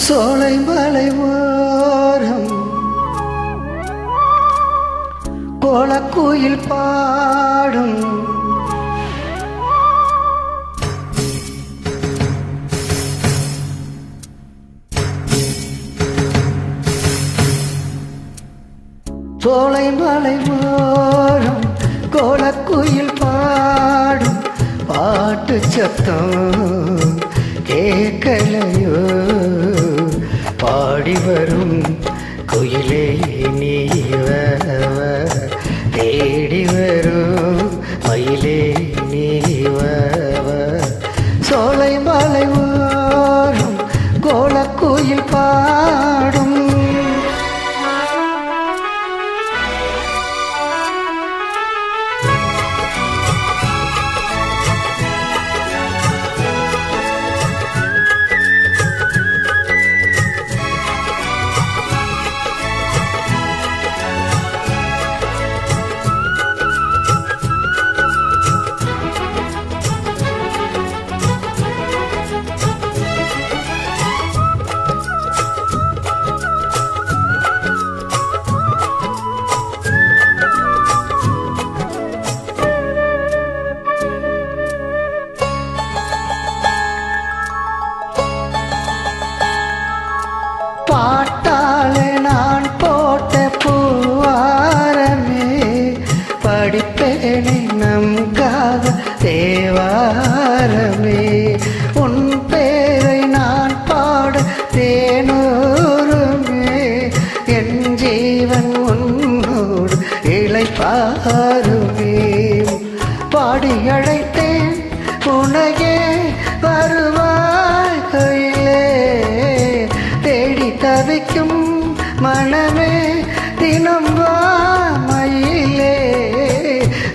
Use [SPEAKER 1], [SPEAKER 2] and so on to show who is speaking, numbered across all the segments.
[SPEAKER 1] சோலை மலை ஓரம் கோலக்குயில் பாடும் சோலை மலை ஓரம் கோலக்குயில் பாடும் பாட்டு சத்தம் கேட்கலையோ பாடி வரும் குயிலே நீ தேடி வரும் மயிலே நீ சோலை மலை ஓரம் கோலக்குயில் பாடும் பாட்டாலே நான் போட்ட பூவாரமே படிப்பேனே நமக்காக தேவாரமே உன் பேரை நான் பாட தேனூருமே என் ஜீவன் உன்னோடு இளைப்பாருமே பாடி அழைத்தேன் உனகே வருவாய் கையிலே தேடி தவிக்கும் மனமே தினம் மயிலே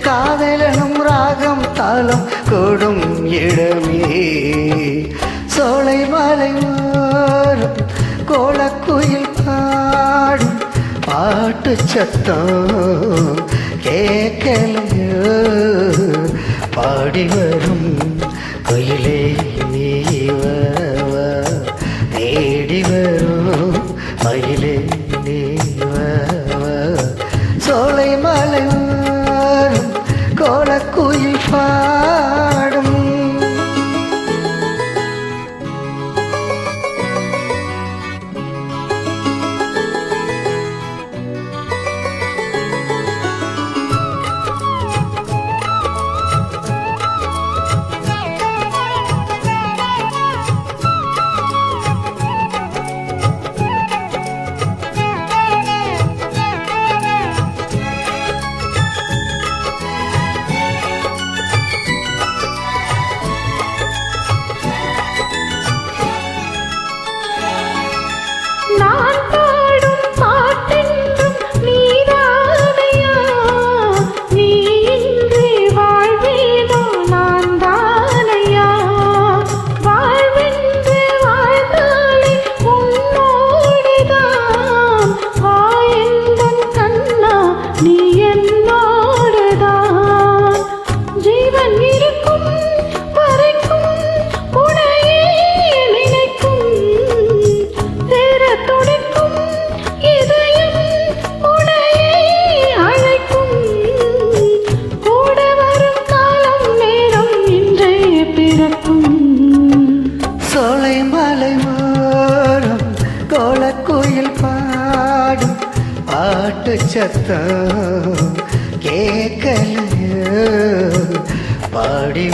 [SPEAKER 1] காதலனும் ராகம் தாளம் கூடும் இடமே சோலை மலை ஓரம் கோலக்குயில் பாடும் பாட்டு சத்தம் கேட்கலையோ பாடி வரும் குயிலே நீ தேடி வரும் மயிலே நீ சோலை மலை ஓரம் கோலக்குயில் பாடும் சோலை மலை ஓரம் கோலக்குயில் பாடும் பாட்டு சத்தம் கேட்கலையோ பாடி